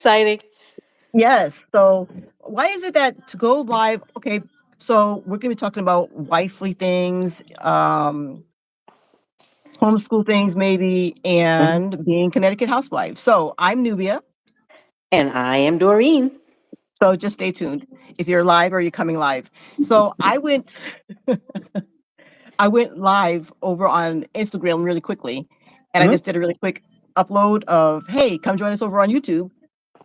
Exciting. Yes. So why is it that to go live? Okay. So we're going to be talking about wifely things, homeschool things, maybe, Mhm. and being Connecticut Housewives. So I'm Nubia. And I am Doreen. So just stay tuned if you're live or you're coming live. So I went live over on Instagram really quickly, and I Mhm. just did a really quick upload of, hey, come join us over on YouTube.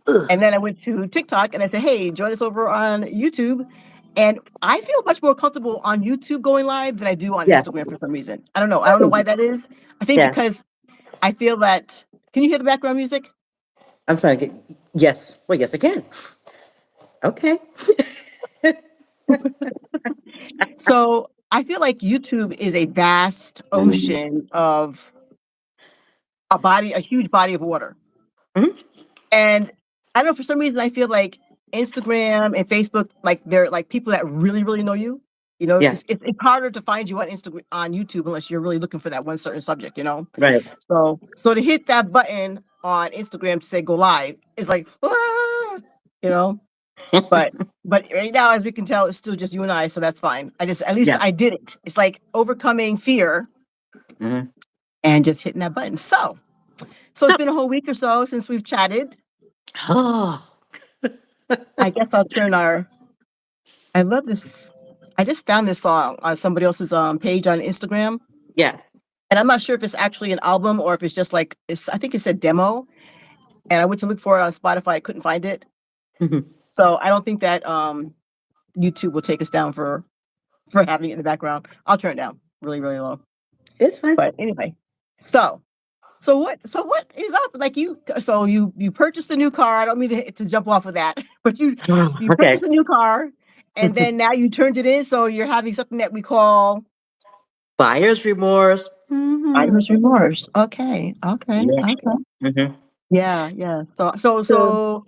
Ugh. And then I went to TikTok and I said, hey, join us over on YouTube. And I feel much more comfortable on YouTube going live than I do on Yeah. Instagram for some reason. I don't know. I don't know why that is. I think Yeah. because I feel that. Can you hear the background music? I'm trying to get. Yes. Well, yes, I can. Okay. So I feel like YouTube is a vast ocean of a huge body of water. Mhm. And I don't know, for some reason, I feel like Instagram and Facebook, like they're like people that really, really know you. You know, Yeah. it's harder to find you on Instagram on YouTube unless you're really looking for that one certain subject. You know, Right. so to hit that button on Instagram to say go live is like, "Ah," you know. But but right now, as we can tell, it's still just you and I, so that's fine. At least Yeah. I did it. It's like overcoming fear Mhm. and just hitting that button. So it's been a whole week or so since we've chatted. Oh. I guess I'll turn our I love this. I just found this song on somebody else's page on Instagram, Yeah. and I'm not sure if it's actually an album or if it's just like it's. I think it said demo, and I went to look for it on Spotify. I couldn't find it, Mhm. so I don't think that YouTube will take us down for having it in the background. I'll turn it down really really low. It's fine. But anyway, so what is up? Like you purchased a new car. I don't mean to jump off of that, but you Okay. purchased a new car, and then now you turned it in. So you're having something that we call Buyer's remorse. Mhm. buyer's remorse. Okay, okay, Yeah. okay. Mhm. Yeah, yeah. So,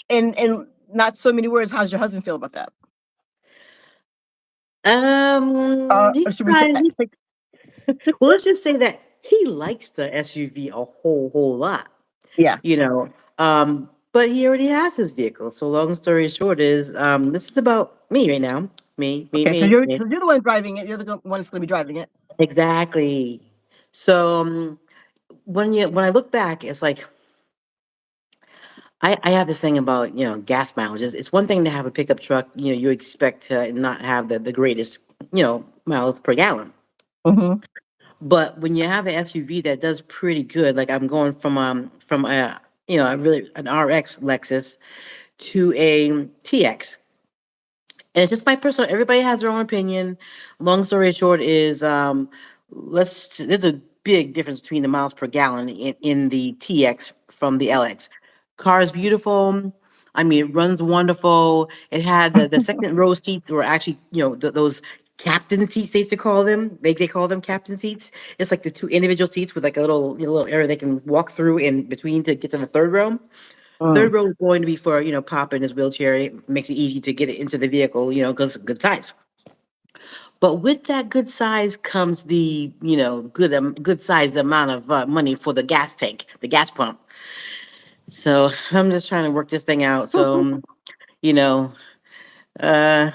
In not so many words, how does your husband feel about that? he Or should we say? kind well, let's just say that he likes the SUV a whole lot, Yeah. you know. But he already has his vehicle. So long story short is, this is about me right now. Me, me, Okay. So me, you're me. so you're the one driving it. You're the one that's going to be driving it. Exactly. So when I look back, it's like I have this thing about gas mileage. It's one thing to have a pickup truck. You expect to not have the greatest miles per gallon. Mm-hmm. But when you have an SUV that does pretty good, like I'm going from a a really an RX Lexus to a TX, and it's just my personal. Everybody has their own opinion. Long story short is there's a big difference between the miles per gallon in the TX from the LX. Car is beautiful. I mean, it runs wonderful. It had the second row seats were actually, those captain seats they used to call them. They call them captain seats. It's like the two individual seats with like a little area they can walk through in between to get to the third row. Third Mm. row is going to be for, Pop in his wheelchair. It makes it easy to get it into the vehicle, because good size. But with that good size comes the, good size amount of money for the gas tank, the gas pump. So I'm just trying to work this thing out. So, you know, uh,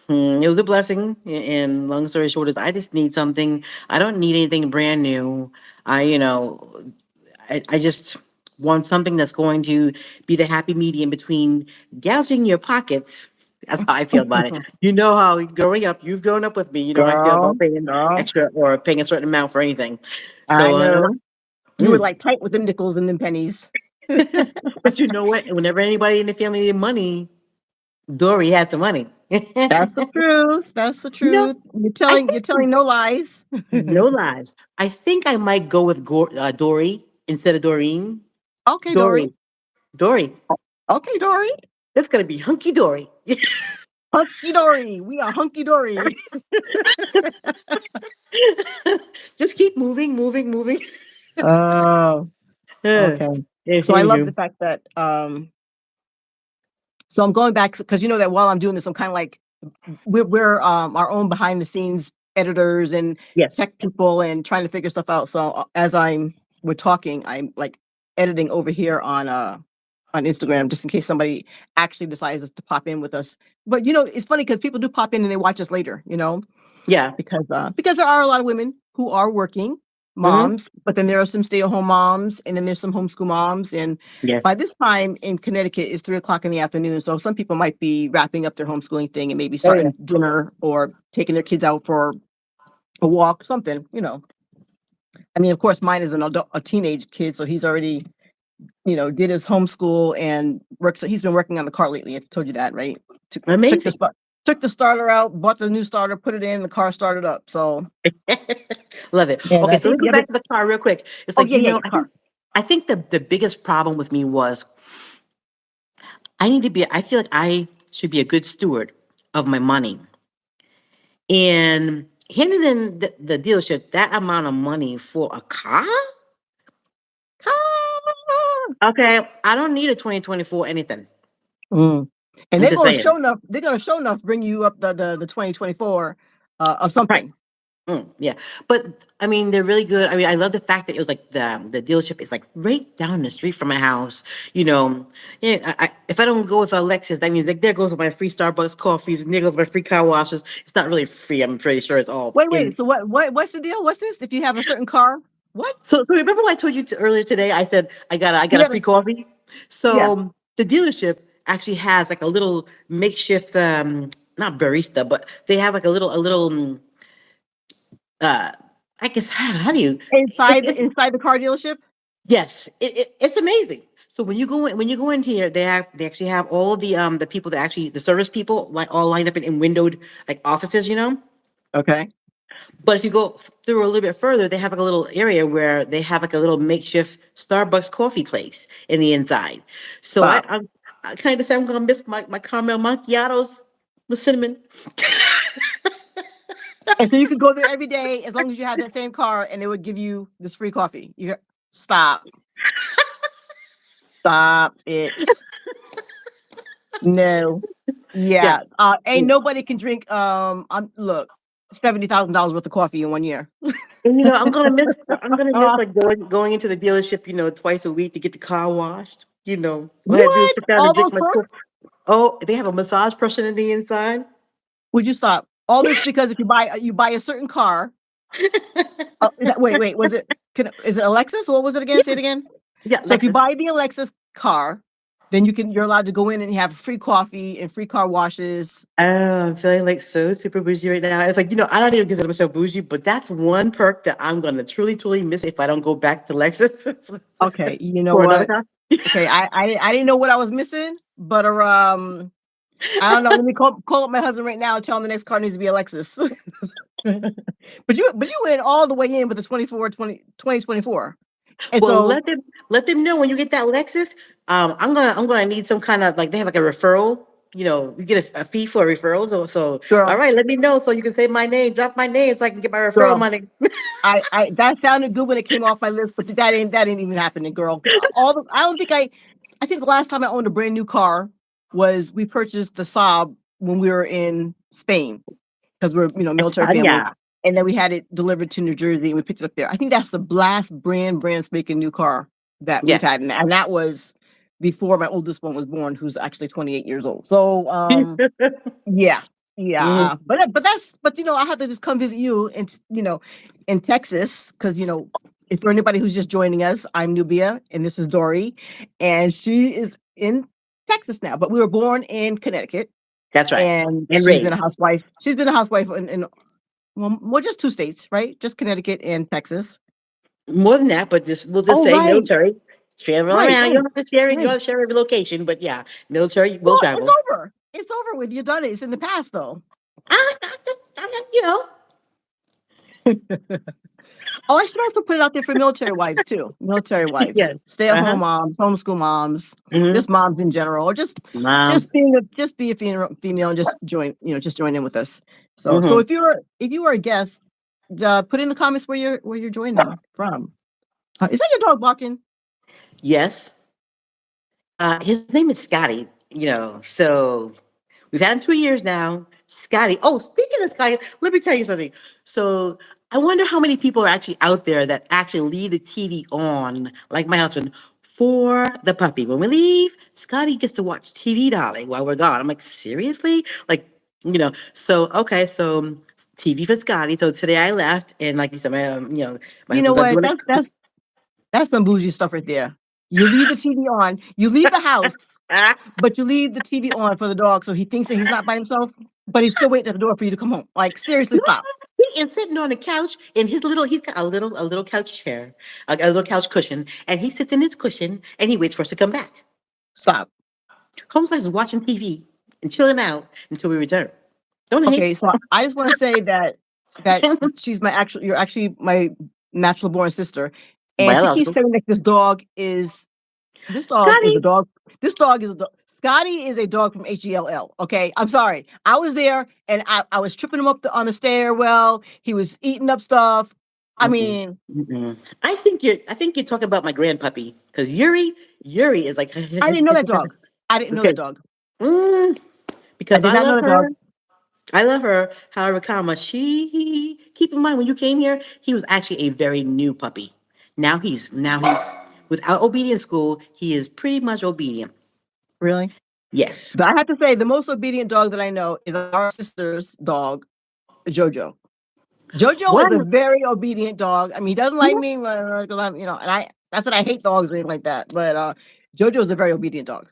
it was a blessing. And long story short is I just need something. I don't need anything brand new. I just want something that's going to be the happy medium between gouging your pockets. That's how I feel about it. You know how growing up, you've grown up with me. You know how I feel Girl, about paying girl, extra or paying a certain amount for anything. I So, know. You were mm. like tight with them nickels and them pennies. But you know what? Whenever anybody in the family needed money, Dory had some money. That's the truth. That's the you know, truth. You're I telling you're think telling no lies. no lies. I think I might go with Dory instead of Doreen. Okay, Dory. Dory, Dory. Okay, Dory. That's gonna be hunky dory. Hunky dory. We are hunky dory. Just keep moving, moving, moving. Oh, Uh, okay. So I love the Anywho, fact that so I'm going back because you know that while I'm doing this, I'm kind of like we're our own behind the scenes editors and yes. tech people and trying to figure stuff out. So as we're talking, I'm like editing over here on on Instagram, just in case somebody actually decides to pop in with us. But it's funny because people do pop in and they watch us later. Yeah. Because there are a lot of women who are working Mm-hmm. moms, but then there are some stay-at-home moms, and then there's some homeschool moms. And Yes. by this time in Connecticut, it's 3 o'clock in the afternoon. So some people might be wrapping up their homeschooling thing and maybe Oh yeah. starting dinner or taking their kids out for a walk, something. I mean, of course, mine is a teenage kid, so he's already, did his homeschool and works. He's been working on the car lately. I told you that, right? Amazing. Took the starter out, bought the new starter, put it in, the car started up. So Love it. and Okay, I so let's think go back to the car real quick. It's like, yeah, I think car. the biggest problem with me was I feel like I should be a good steward of my money. And handing in the dealership that amount of money for a car? Okay, I don't need a 2024 anything. And I'm they're just gonna saying. show enough. They're gonna show enough bring you up the 2024 of something. Price. Yeah, but I mean, they're really good. I mean, I love the fact that it was like the dealership is like right down the street from my house. Yeah. If I don't go with a Lexus, that means like there goes my free Starbucks coffees, and there goes my free car washes. It's not really free. I'm pretty sure it's all Wait. in. So what's the deal? What's this? If you have a certain car, what? So remember what I told you earlier today? I said I got a free coffee. Yeah. So the dealership actually has like a little makeshift, not barista, but they have like a little uh I guess how do you Inside the car dealership. yes, it's amazing. So when you go in here, they actually have all the people that actually the service people like all lined up in windowed like offices. Okay. But if you go through a little bit further, they have like a little area where they have like a little makeshift Starbucks coffee place in the inside. So Wow. I kind of say I'm gonna miss my caramel macchiatos with cinnamon. And so you could go there every day as long as you have that same car, and they would give you this free coffee. Stop it. No. Yeah. Yeah. Ain't nobody can drink look, $70,000 worth of coffee in 1 year. And I'm gonna miss like going into the dealership, twice a week to get the car washed. All I have to do is What? sit down All and drink those my perks? Oh, they have a massage person in the inside. Would you stop? All this because if you buy a certain car. Wait, is it Alexis? What was it again? Say it again. Yeah, So if you Lexus. buy the Alexis car, then you're allowed to go in and have free coffee and free car washes. Oh, I'm feeling like so super bougie right now. It's like, I don't even consider myself bougie, but that's one perk that I'm gonna truly, truly miss if I don't go back to Lexus Okay, you know for another what? car. Okay, I didn't know what I was missing, but I don't know. Let me call up my husband right now and tell him the next car needs to be a Lexus. But you went all the way in with the 2024. And Well, so let them know when you get that Lexus. I'm gonna need some kind of like they have like a referral. You get a fee for referrals. So all girl, right, let me know so you can say my name, drop my name, so I can get my referral girl, money. I that sounded good when it came off my list, but that ain't even happening, girl. I don't think I think the last time I owned a brand new car was we purchased the Saab when we were in Spain because we're military family, España. and then we had it delivered to New Jersey and we picked it up there. I think that's the last brand spanking new car that we've Yeah. had, and that was before my oldest one was born, who's actually 28 years old. So yeah. Mhm. But I have to just come visit you in Texas because if for anybody who's just joining us, I'm Nubia and this is Dory, and she is in Texas now, but we were born in Connecticut, That's right. and And she's been a raised. housewife. She's been a housewife in well, just 2 states, right? Just Connecticut and Texas. More than that, but we'll just Oh, say right, military. Travel right, around. You right, don't have to share it. You don't right. have to share every location, but yeah, military will Well, it's travel. over. It's over with. You're done. It's in the past, though. I Oh, I should also put it out there for military wives too. Military wives, yes. Uh-huh. stay-at-home moms, homeschool moms, Hmm. just moms in general, or Moms. just be a female and just join in with us. So Hmm. if you are a guest, put in the comments where you're joining from. Is that your dog barking? Yes. His name is Scottie. So we've had him 2 years now. Scottie. Oh, speaking of Scottie, let me tell you something. So I wonder how many people are actually out there that actually leave the TV on, like my husband, for the puppy. When we leave, Scotty gets to watch TV, darling, while we're gone. I'm like, seriously? Like, so okay, so TV for Scotty. So today I left, and like you said, my You know husband's like what? doing That's some bougie stuff right there. You leave the TV on. You leave the house, it. but you leave the TV on for the dog, so he thinks that he's not by himself, but he's still waiting at the door for you to come home. Like, seriously, stop. He is sitting on the couch in he's got a little couch chair, a little couch cushion, and he sits in his cushion and he waits for us to come back. Stop. Holmes is watching TV and chilling out until we return. Don't Okay, hate. so I just want to say that you're actually my natural born sister, and he keeps Biological. saying that this dog is Scotty. a dog. This dog is a dog. Scotty is a dog from HELL. Okay, I'm sorry. I was there and I was tripping him up on the stairwell. He was eating up stuff. I mean, I think you're talking about my grandpuppy because Yuri is like I didn't know that dog. I didn't know that dog. Because I did not know love the her. dog. I love her. However, keep in mind when you came here, he was actually a very new puppy. Now he's without obedience school, he is pretty much obedient. Really? Yes. But I have to say, the most obedient dog that I know is our sister's dog, Jojo. Jojo is a very obedient dog. I mean, he doesn't like me because I'm, and that's what I hate dogs or anything like that. But Jojo is a very obedient dog.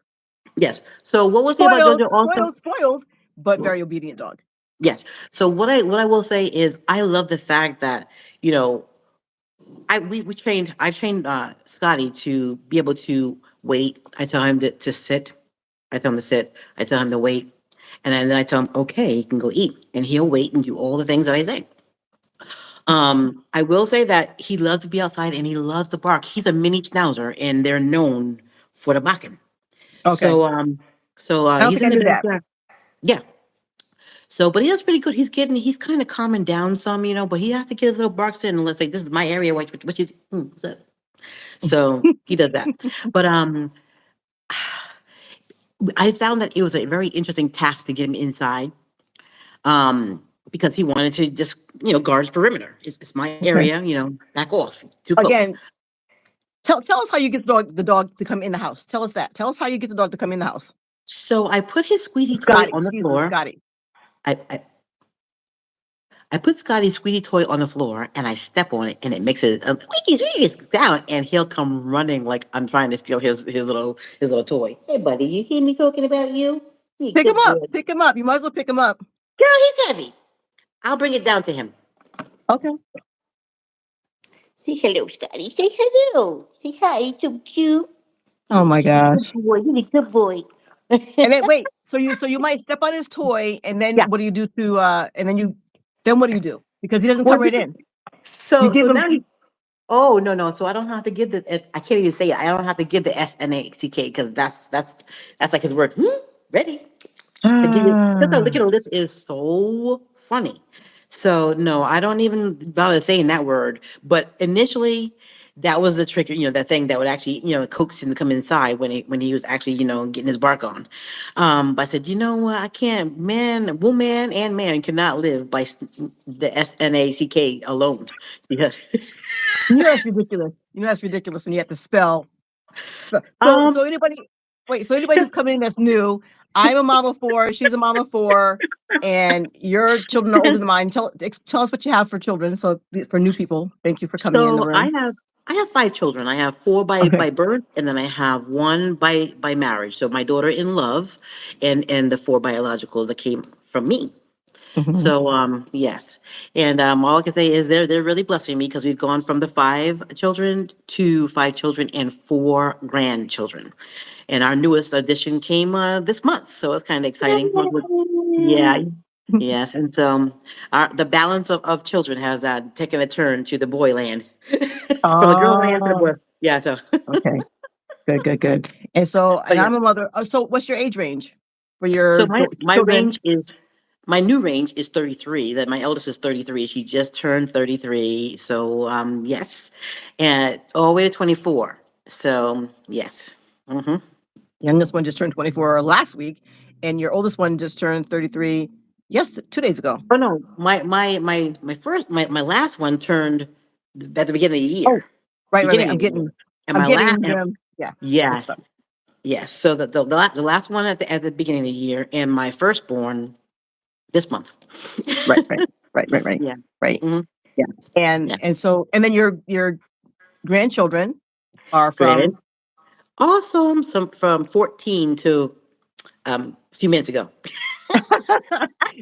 Yes. So what we'll say about Jojo also? Spoiled, but very obedient dog. Yes. So what I will say is I love the fact that I've trained Scotty to be able to wait. I tell him to sit. I tell him to sit. I tell him to wait. And then I tell him, okay, you can go eat. And he'll wait and do all the things that I say. I will say that he loves to be outside and he loves to bark. He's a mini schnauzer and they're known for the barking. Okay. So he's in the backyard. Yeah. So, but he does pretty good. He's kind of calming down some, but he has to get his little barks in and let's say, this is my area. What you, what's up? So he does that. But, I found that it was a very interesting task to get him inside. Because he wanted to just, guard his perimeter. It's my area, back off. Too close. Again, tell us how you get the dog to come in the house. Tell us that. Tell us how you get the dog to come in the house. So I put his squeezy toy on the floor. Scotty. I put Scotty's squeezy toy on the floor and I step on it and it makes it squeaky down and he'll come running like I'm trying to steal his little toy. Hey buddy, you hear me talking about you? Pick him up. Pick him up. You might as well pick him up. Girl, he's heavy. I'll bring it down to him. Okay. Say hello, Scotty. Say hello. Say hi. It's so cute. Oh my gosh. Good boy. You're a good boy. And then wait, so you might step on his toy and then what do you do to then what do you do? Because he doesn't come right in. So now no. So I don't have to give I can't even say it. I don't have to give the SNACK because that's like his word. Ready. The licking the lips is so funny. So no, I don't even bother saying that word. But initially, that was the trick. That thing that would actually, coax him to come inside when he was actually, getting his bark on. But I said, I can't. Woman and man cannot live by the SNACK alone. Yeah. That's ridiculous. That's ridiculous when you have to spell. So anybody who's coming in that's new, I'm a mom of 4, she's a mom of 4, and your children are older than mine. Tell us what you have for children. So for new people, thank you for coming in the room. I have 5 children. I have 4 by birth, and then I have 1 by marriage. So my daughter in love, and the 4 biologicals that came from me. So yes, and all I can say is they're really blessing me because we've gone from the 5 children to 5 children and 4 grandchildren, and our newest addition came this month, so it's kind of exciting. Yeah, yes, and so the balance of children has taken a turn to the boy land from the girl land to the boy. Yeah, so okay, good. And so, and I'm a mother. So, what's your age range for your? So my new range is 33. That my eldest is 33. She just turned 33. So yes, and all the way to 24. So yes. Youngest one just turned 24 last week, and your oldest one just turned 33. Yes, 2 days ago. Oh no, my last one turned at the beginning of the year. Oh, right. I'm getting Yeah. Good Yes, stuff. yes. So the last one at the beginning of the year, and my firstborn this month. Right, right, right, right, right, Yeah. right. Hmm. Yeah. Yeah. And then your grandchildren are Granted. from Awesome. Some from 14 to a few minutes ago.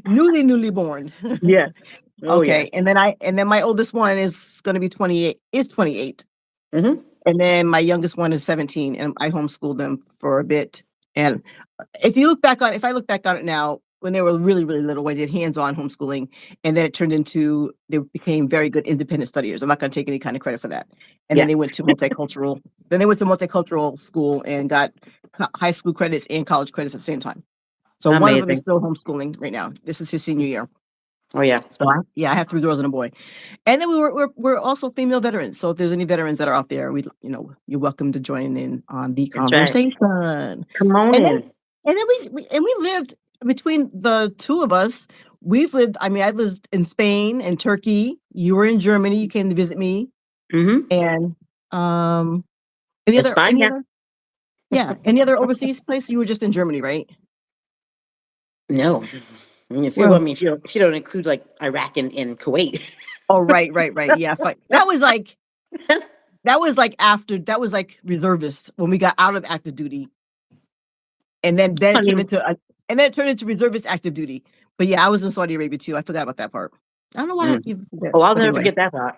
newly born. Yes. Oh Okay. yes. And then my oldest one is gonna be 28. Hmm. And then my youngest one is 17, and I homeschooled them for a bit. And if I look back on it now, when they were really, really little, I did hands-on homeschooling, and then it turned into they became very good independent studiers. I'm not going to take any kind of credit for that. And then Yeah. they went to multicultural. Then they went to multicultural school and got high school credits and college credits at the same time. So one of them is Amazing. still homeschooling right now. This is his senior year. Oh yeah. So I have 3 girls and a boy. And then we're also female veterans. So if there's any veterans that are out there, you're welcome to join in on the That's right. conversation. And Come on then in. we lived between the two of us. We've lived. I mean, I lived in Spain and Turkey. You were in Germany. You came to visit me. Hmm. And any España. other yeah, any other overseas place? You were just in Germany, right? No. If Where you, I else? mean, if you don't include like Iraq and Kuwait. Oh, right. Yeah, that was like reservist when we got out of active duty, and then I it turned mean, into and then it turned into reservist active duty. But yeah, I was in Saudi Arabia too. I forgot about that part. I don't know why I mm. keep forget. Oh, I'll But never anyway, forget that part.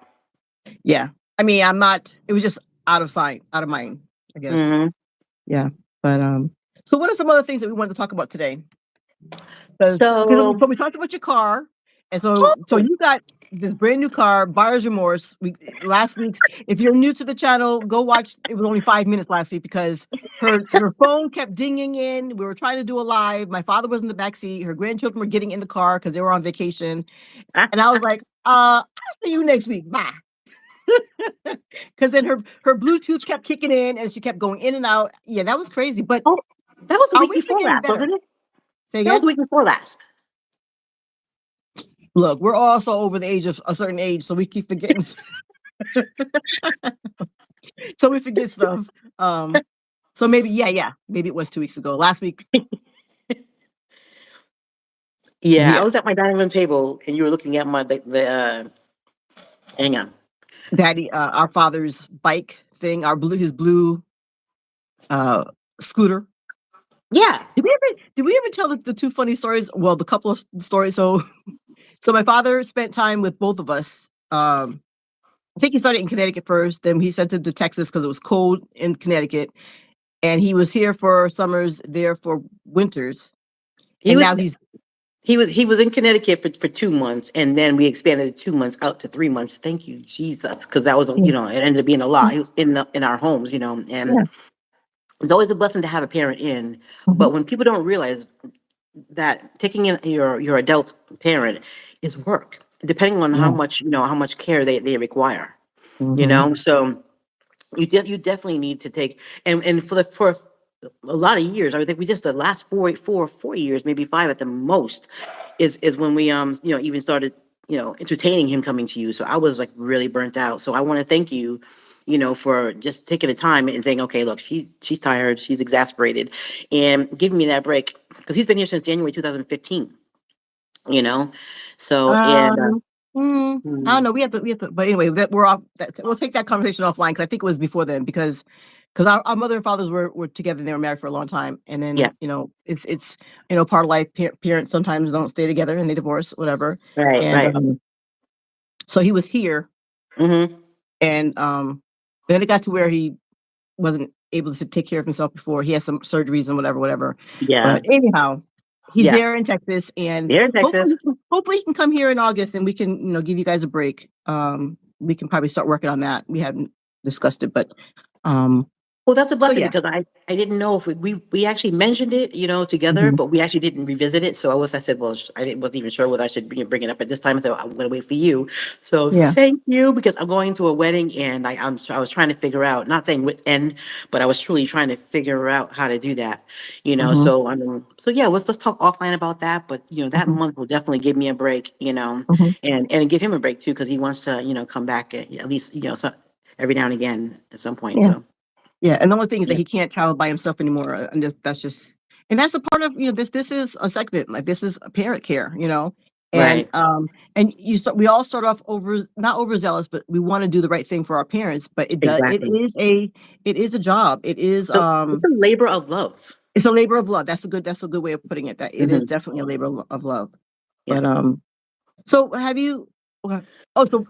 yeah. I mean, I'm not. It was just out of sight, out of mind. I guess. Hmm. Yeah. But so what are some other things that we wanted to talk about today? Because So, so we talked about your car, and so you got this brand new car, buyer's remorse. We last week's. If you're new to the channel, go watch. It was only 5 minutes last week because her phone kept dinging in. We were trying to do a live. My father was in the back seat. Her grandchildren were getting in the car because they were on vacation, and I was like, I'll see you next week. Bye. Because then her Bluetooth kept kicking in, and she kept going in and out. Yeah, that was crazy. But oh, that was the our week weeks are before getting last, better. wasn't it? Say That was again. the week before last. Look, we're also over the age of a certain age, so we keep forgetting. So we forget stuff. So maybe it was 2 weeks ago. Last week, Yeah, I yeah, was at my dining room table, and you were looking at hang on. Daddy, our father's bike thing, his blue uh scooter. Yeah. Did we ever tell the two funny stories? Well, the couple of stories. So my father spent time with both of us. I think he started in Connecticut first, then he sent him to Texas because it was cold in Connecticut, and he was here for summers, there for winters, He and was now he's he was in Connecticut for 2 months, and then we expanded the 2 months out to 3 months. Thank you, Jesus, because that was yeah, it ended up being a lot. He was in our homes, and yeah, it's always a blessing to have a parent in. mhm, But when people don't realize that taking in your adult parent is work, depending on yeah, how much care they require. mhm, So you definitely need to take and for a lot of years. I think we just the last 4 years, maybe 5 at the most, is when we even started entertaining him coming to you. So I was like really burnt out. So I want to thank you, for just taking the time and saying, okay, look, she's tired, she's exasperated, and giving me that break because he's been here since January 2015. You know, so and um, I don't mm, know, we have to but anyway, that we're off that we'll take that conversation offline because I think it was before then because our mother and fathers were together and they were married for a long time, and yeah, then, it's part of life, parents sometimes don't stay together and they divorce, whatever, right, and, right. so he was here, Hmm. and, then it got to where he wasn't able to take care of himself before. He had some surgeries and whatever. Yeah, But anyhow, he's yeah. there in Texas, and Here in Texas. hopefully he can come here in August, and we can, give you guys a break. We can probably start working on that. We hadn't discussed it, but um, Well, that's a so blessing yeah. because I didn't know if we actually mentioned it, together, Mhm, but we actually didn't revisit it. So I said, well, wasn't even sure whether I should bring it up at this time. So I'm going to wait for you. So yeah. thank you because I'm going to a wedding and I was trying to figure out, not saying what's end, but I was truly trying to figure out how to do that. Mhm, So yeah, let's talk offline about that. But that mhm, month will definitely give me a break, mhm. and give him a break too because he wants to come back at least every now and again at some point. Yeah. So. Yeah, and the only thing is that Yeah. he can't travel by himself anymore, and that's a part of, this is a segment, like, this is a parent care, Right. and we all start off not overzealous, but we wanna do the right thing for our parents, but Exactly. it is a job. It is, So it's a labor of love. it's a labor of love. That's a good way of putting it, that it is Hmm. definitely a labor of love. Yeah. But, so have you okay.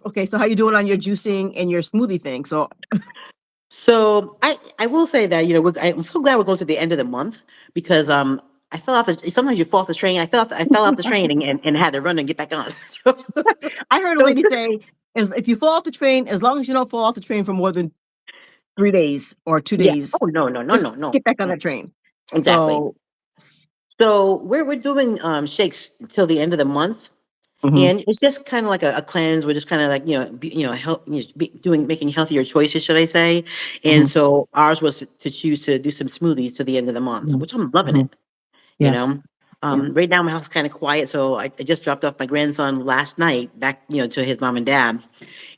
Okay, so how you doing on your juicing and your smoothie thing? So So I will say that, I'm so glad we're going to the end of the month because I fell off sometimes you fall off the train. I fell off the train and had to run and get back on. I heard a So, lady say, if you fall off the train, as long as you don't fall off the train for more than 3 days or 2 yeah. days, Oh, no, no, no, just no, no. get back on that train. Exactly. So So we're doing shakes till the end of the month. mhm, And it's just kind of like a cleanse. We're just kind of like, help, making healthier choices, should I say. And mhm, so ours was to choose to do some smoothies to the end of the month, mhm, which I'm loving mhm. it, you Yeah, know. yeah. Right now my house is kind of quiet, so I just dropped off my grandson last night back, to his mom and dad.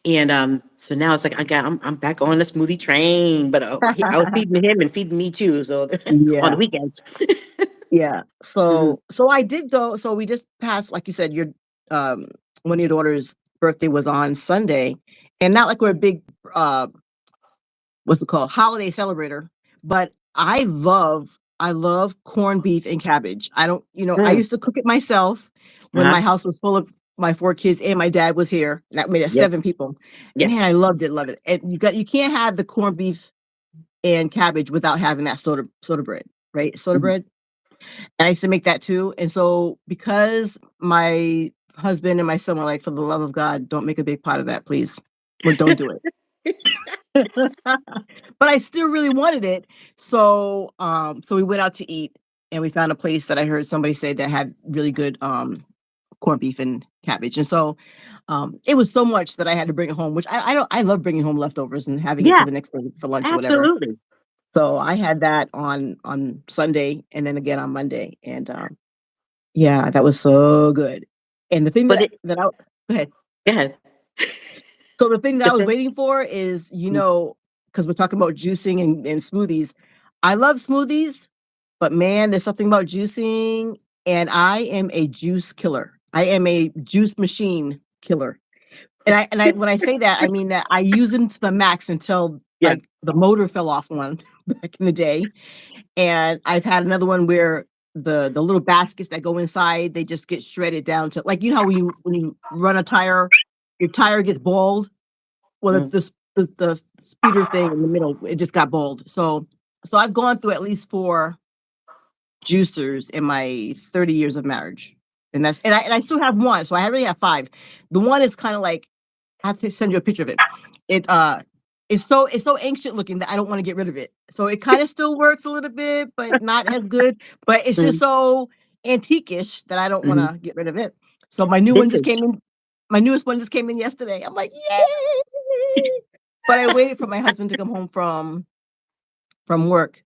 And so now it's like I'm back on the smoothie train, but I was feeding him and feeding me too, so on the Yeah, weekends. yeah. Mhm. So I did go. So we just passed, like you said, um one of your daughter's birthday was on Sunday, and not like we're a big uh what's it called, holiday celebrator, but I love corned beef and cabbage. I don't, I Mm. used to cook it myself when Uh-huh. my house was full of my 4 kids and my dad was here. That made it Yep. 7 people. Yes. Man, I loved it, love it. And you can't have the corned beef and cabbage without having that soda bread, right? Soda Mhm. bread. And I used to make that too. And so because my husband and my son were like, for the love of God, don't make a big pot of that, please. Or don't do it. But I still really wanted it. So we went out to eat and we found a place that I heard somebody say that had really good corned beef and cabbage. And so it was so much that I had to bring it home, which I don't I love bringing home leftovers and having it for Yeah, the next day for lunch or whatever. absolutely. So I had that on Sunday and then again on Monday. And yeah, that was so good. And the thing But that I go ahead. go ahead. So the thing that I The was thing- waiting for is, Mm. because we're talking about juicing and smoothies. I love smoothies, but man, there's something about juicing, and I am a juice killer. I am a juice machine killer. And I when I say that, I mean that I use them to the max until Yeah. like the motor fell off one back in the day. And I've had another one where the little baskets that go inside, they just get shredded down to like, how when you run a tire, your tire gets bald. Well, Mm. the speeder thing in the middle, it just got bald. So I've gone through at least 4 juicers in my 30 years of marriage. And I still have one, so I really have 5. The one is kinda like I have to send you a picture of it. It, it's so ancient looking that I don't wanna get rid of it. So it kinda still works a little bit, but not as good, but it's just Mm. so antique-ish that I don't Mhm. wanna get rid of it. So my newest one just came in yesterday. I'm like, "Yay!" But I waited for my husband to come home from work,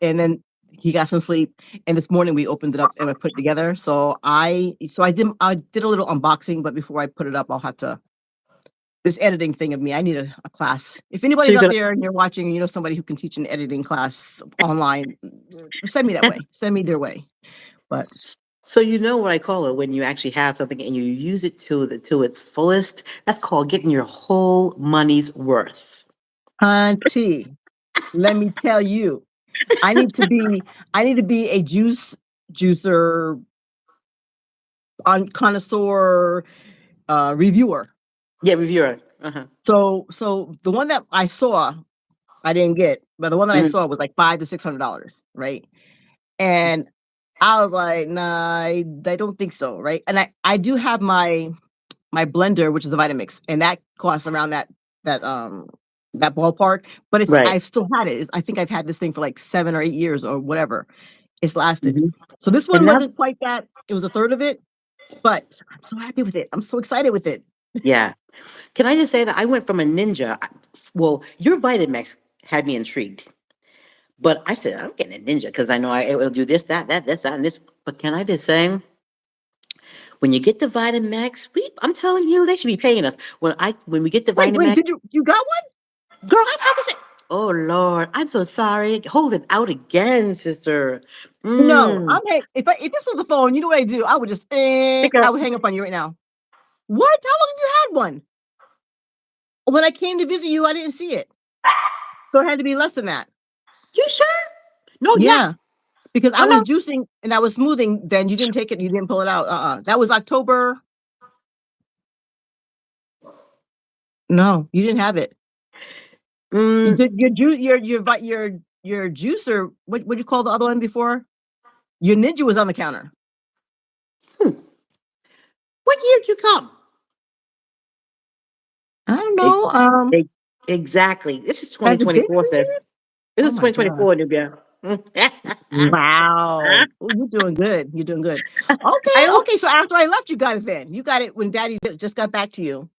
and then he got some sleep, and this morning we opened it up and I put it together. So I did a little unboxing, but before I put it up, I'll have to this editing thing of me, I need a class. If So anybody's you're out gonna there and you're watching and you know somebody who can teach an editing class online, send me that way. Send me their way. But so you know what I call it when you actually have something and you use it to its fullest. That's called getting your whole money's worth. auntie, let me tell you, I need to be I need to be a juicer on connoisseur reviewer. Yeah, reviewer. Uh-huh. So the one that I saw, I didn't get, but the one that I Mhm. saw was like $500 to $600, right? And I was like, nah, I don't think so, right? And I do have my blender, which is a Vitamix, and that costs around that that ballpark. But Right. I've still had it. I think I've had this thing for like 7 or 8 years or whatever. It's lasted. Mhm. So this And one now, wasn't quite that. It was a third of it, but I'm so happy with it. I'm so excited with it. yeah. Can I just say that I went from a ninja? Well, your Vitamix had me intrigued, but I said I'm getting a ninja because I know it will do this, that, this, that, and this. But can I just say, when you get the Vitamax, I'm telling you, they should be paying us. When we get the Wait, Vitamax, did you got one? girl, I promise it. Oh Lord, I'm so sorry. Hold it out again, sister. No, Mm. if this was the phone, you know what I do? I would just Pick I up. would hang up on you right now. What? How long have you had one? When I came to visit you, I didn't see it. So it had to be less than that. You sure? No, yeah. Yeah. Because I Oh was no. juicing and I was smoothing, then you didn't take it, you didn't pull it out. That was October. No, you didn't have it. Mm. Your juicer, what you call the other one before? Your Ninja was on the counter. Hmm. What year did you come? I don't Ex- know. exactly. This is Has it been 2024, 2 sis. years? This Oh is my God. 2024, Nubia. Wow. Oh, you're doing good. You're doing good. I Okay. don't. Okay. So after I left, you got it then. You got it when Daddy just got back to you.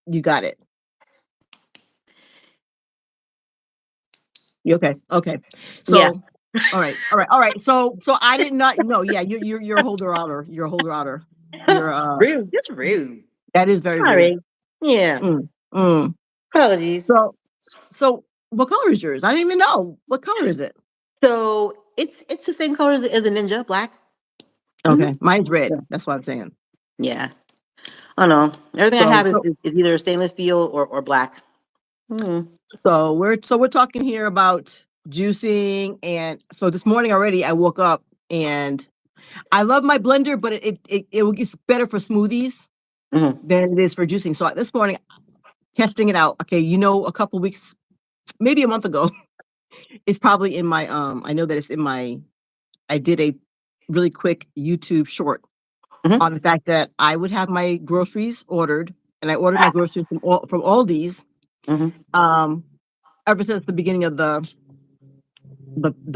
You got it. You okay? Okay. Yeah. So, all right. So I did not know. Yeah, you're a holder outer. You're a holder outer. You're Rude. Just rude. that is very rude. Sorry. Yeah. Mm, mm. Apologies. So what color is yours? I didn't even know. What color is it? So it's the same color as a ninja, black. Okay, mine's Yeah. red. That's what I'm saying. Yeah. I don't know. Everything I So have is either stainless steel or black. Mm. so we're talking here about juicing, and so this morning already I woke up and I love my blender, but it's better for smoothies Mhm. than it is for juicing. So this morning testing it out. Okay, a couple weeks, maybe a month ago, it's probably in my I know that it's in my I did a really quick YouTube short Mhm. on the fact that I would have my groceries ordered, and I ordered my groceries from Aldi's Mhm. um ever since the beginning of the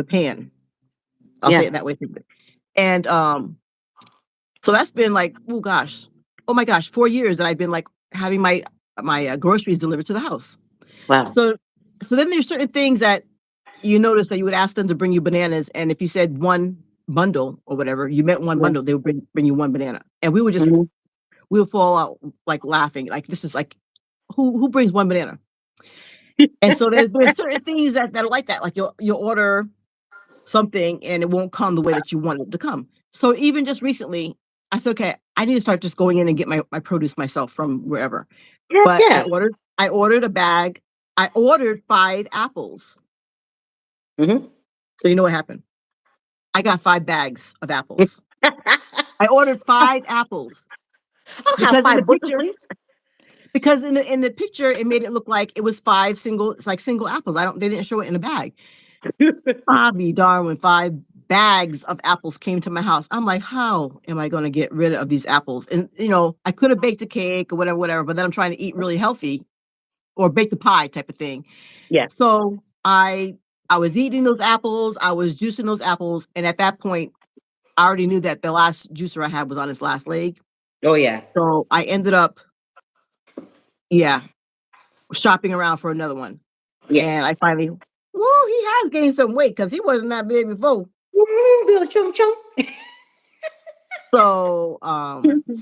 pan. I'll say Yeah. it that way. And so that's been like, oh my gosh, 4 years that I've been like having my groceries delivered to the house. Wow. So then there's certain things that you notice that you would ask them to bring you bananas, and if you said one bundle or whatever, you meant one Yeah. bundle, they would bring you one banana, and Mhm. we would fall out like laughing, like this is like who brings one banana? And so there's certain things that are like that, like you'll order something and it won't come the way that you want it to come. So even just recently, I said, okay, I need to start just going in and get my produce myself from wherever. Yeah. But Yeah. I ordered a bag. I ordered 5 apples. Mhm. So you know what happened? I got 5 bags of apples. I ordered 5 apples I'll have because in the 5 bushels, picture, please. it made it look like it was single apples. They didn't show it in a bag. Bobby Darwin, 5 bags of apples came to my house. I'm like, how am I going to get rid of these apples? And I could have baked a cake or whatever, but then I'm trying to eat really healthy or bake a pie type of thing. Yeah. So I was eating those apples, I was juicing those apples, and at that point, I already knew that the last juicer I had was on his last leg. Oh yeah. So I ended up, yeah, shopping around for another one. Yeah. And I finally, well, he has gained some weight because he wasn't that big before. Do a chung chung. So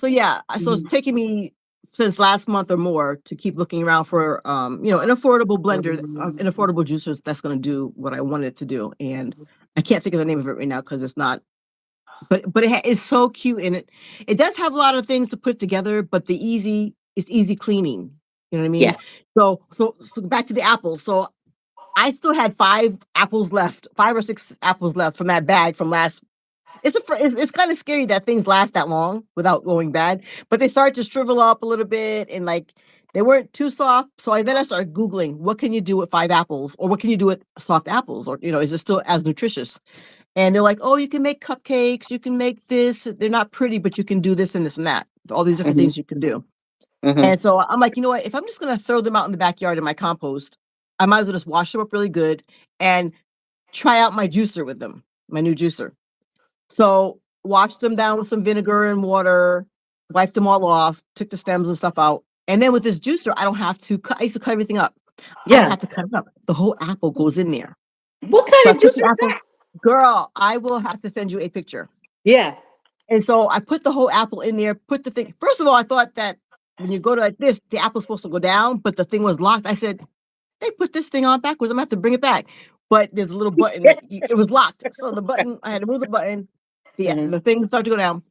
yeah, so it's taking me since last month or more to keep looking around for an affordable blender, an affordable juicer that's going to do what I wanted it to do, and I can't think of the name of it right now because it's not. But it's so cute, and it does have a lot of things to put together, but it's easy cleaning. You know what I mean? Yeah. So back to the apples. So I still had 5 apples left, 5 or 6 apples left from that bag from last. It's kind of scary that things last that long without going bad, but they start to shrivel up a little bit and like they weren't too soft. So I started Googling what can you do with 5 apples, or what can you do with soft apples, or is it still as nutritious? And they're like, oh, you can make cupcakes, you can make this. They're not pretty, but you can do this and this and that. All these different Mhm. things you can do. Mhm. And so I'm like, you know what? If I'm just gonna throw them out in the backyard in my compost, I might as well just wash them up really good and try out my juicer with them, my new juicer. So washed them down with some vinegar and water, wiped them all off, took the stems and stuff out. And then with this juicer, I don't have to cut. I used to cut everything up. I don't Yeah. have to cut it up. The whole apple goes in there. What So I kind of put juicer the is apple. that? Girl, I will have to send you a picture. Yeah. And so I put the whole apple in there, put the thing. First of all, I thought that when you go to like this, the apple's supposed to go down, but the thing was locked. I said, they put this thing on backwards. I'm gonna have to bring it back. But there's a little button that it was locked. So the button, I had to move the button. Yeah, Mhm. the thing started to go down.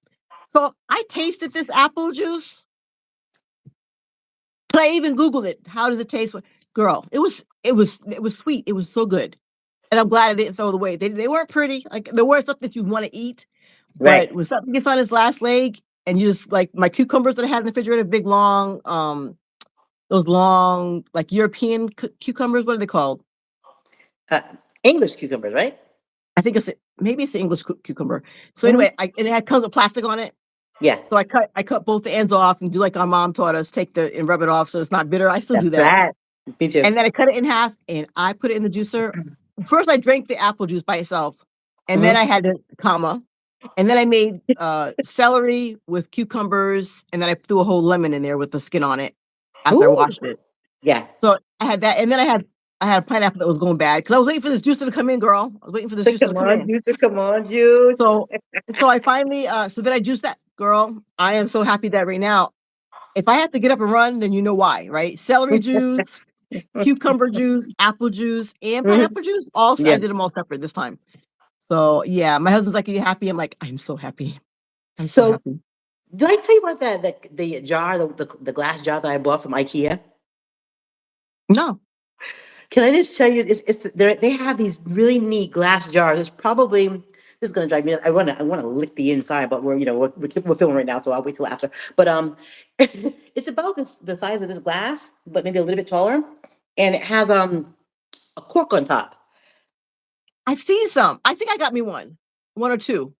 So I tasted this apple juice. So I even Googled it. How does it taste? Girl, it was sweet. It was so good. And I'm glad I didn't throw it away. They weren't pretty. Like there were stuff that you want to eat, but Right. when something gets on its last leg, and you just like my cucumbers that I had in the refrigerator, big long, those long like European cucumbers. What are they called? Uh, English cucumbers, right? I think maybe it's the English cucumber. So Mhm. anyway, and it had comes with plastic on it. Yeah. So I cut both the ends off and do like our mom taught us, take and rub it off so it's not bitter. I still That's do that. right. Me too. And then I cut it in half and I put it in the juicer. First I drank the apple juice by itself. And then Mhm. I had to comma. And then I made celery with cucumbers, and then I threw a whole lemon in there with the skin on it after I Ooh. washed it. Yeah. So I had that, and then I had a pineapple that was going bad because I was waiting for this juicer to come in, girl. I was waiting for this So juicer to come come on, in. juicer. Come on, juice. So I finally so then I juiced that, girl. I am so happy that right now, if I have to get up and run, then you know why, right? Celery juice, cucumber juice, apple juice, and Mhm. pineapple juice. Also, I Yeah. did them all separate this time. So yeah, my husband's like, "Are you happy?" I'm like, "I'm so happy. I'm so So happy." did I tell you about the jar, the glass jar that I bought from IKEA? No. Can I just tell you, they have these really neat glass jars. It's probably this is gonna drive me. I wanna lick the inside, but we're filming right now, so I'll wait till after. But it's about the size of this glass, but maybe a little bit taller, and it has a cork on top. I've seen some. I think I got me one or two. I know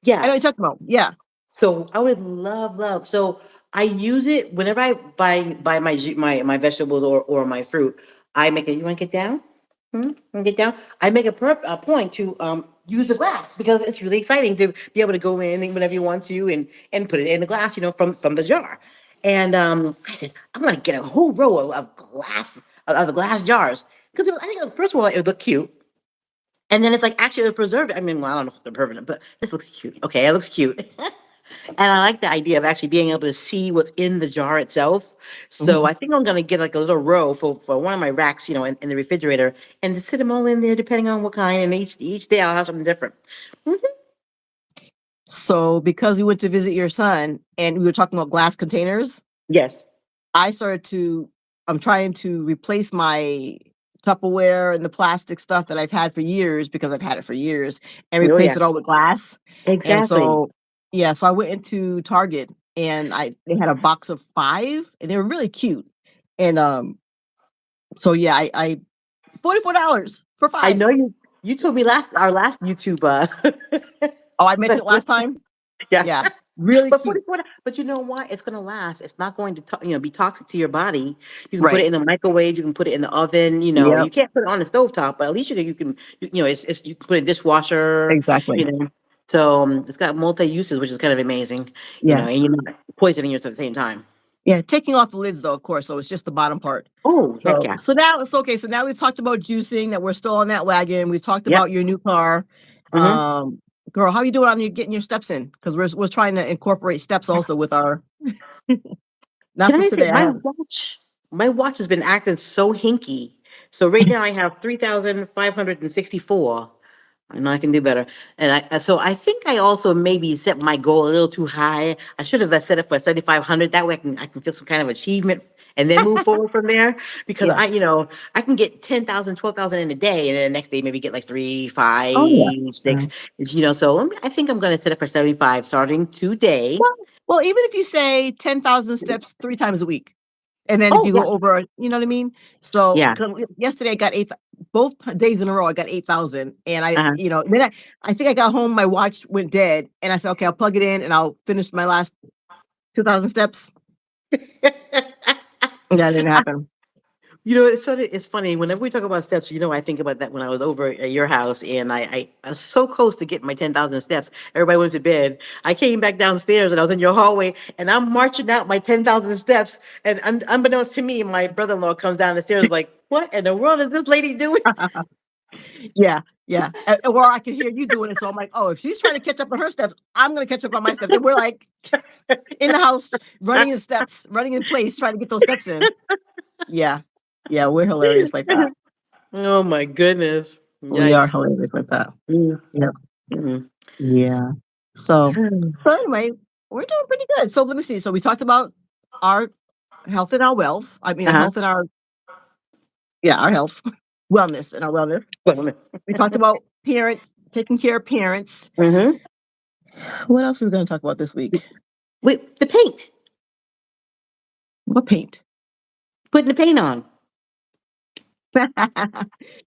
Yeah. what you're talking about. Yeah. So I would love. So I use it whenever I buy my vegetables or my fruit. I make it. You want to get down? Want to get down? I make a point to use the glass because it's really exciting to be able to go in and whenever you want to and put it in the glass, from the jar. And I said I'm gonna get a whole row of glass of the glass jars because I think first of all it would look cute. And then it's like actually it'll preserve it. I mean, well, I don't know if they're permanent, but this looks cute. Okay, it looks cute. And I like the idea of actually being able to see what's in the jar itself. So Mhm. I think I'm gonna get like a little row for one of my racks, in the refrigerator, and to sit them all in there depending on what kind. And each day I'll have something different. Mhm. So because we went to visit your son and we were talking about glass containers, Yes. I started to I'm trying to replace my Tupperware and the plastic stuff that I've had for years because I've had it for years and Oh replace yeah. it all with glass. And Exactly. so yeah, so I went into Target and they had a box of 5 and they were really cute. And so yeah, I $44 for I 5. know you told me our last YouTube Oh, I mentioned it last time. yeah. Yeah, really But cute. 44, but you know what? It's gonna last. It's not going to, be toxic to your body. You can put Right. it in the microwave. You can put it in the oven. Yep. You can't put it on the stovetop, but at least you can put it in dishwasher. Exactly. You know, so it's got multi uses, which is kind of amazing. Yeah. And you're not poisoning yourself at the same time. Yeah. Taking off the lids though, of course. So it's just the bottom part. Oh, heck So yeah. now it's okay. So now we've talked about juicing, that we're still on that wagon. We've talked Yep. about your new car. Hmm. Girl, how you doing on getting your steps in? Because we're trying to incorporate steps also with our not Can for I say today. I have my watch has been acting so hinky. So right now I have 3,564. I know I can do better. And so I think I also maybe set my goal a little too high. I should have set it for 7,500. That way I can feel some kind of achievement and then move forward from there. Because yeah. I can get 10,000, 12,000 in a day, and then the next day maybe get like three, Oh yeah. five, six. So I think I'm gonna set it for 75 starting today. Well, even if you say 10,000 steps 3 times a week, and then if Oh you yeah. go over, you know what I mean? So, Yeah. yesterday I got both days in a row, I got 8,000, and Uh-huh. then I think I got home, my watch went dead, and I said, "Okay, I'll plug it in, and I'll finish my last 2,000 steps." That didn't happen. It's funny. Whenever we talk about steps, I think about that when I was over at your house and I was so close to getting my 10,000 steps. Everybody went to bed. I came back downstairs and I was in your hallway and I'm marching out my 10,000 steps. And unbeknownst to me, my brother-in-law comes down the stairs like, what in the world is this lady doing? Yeah, yeah, or I can hear you doing it, so I'm like, "Oh, if she's trying to catch up on her steps, I'm gonna catch up on my steps," and we're, like, in the house, running in place, trying to get those steps in. Yeah. Yeah, we're hilarious like that. Oh my goodness. We are Yikes. hilarious like that. Mm, Yep. mm. Yeah. So anyway, we're doing pretty good. So let me see. So we talked about our health and our wealth. I mean, our Uh-huh. health and our our health, wellness and our wellness. Well, We talked about taking care of parents. mhm. What else are we going to talk about this week? Wait, the paint. What paint? Putting the paint on.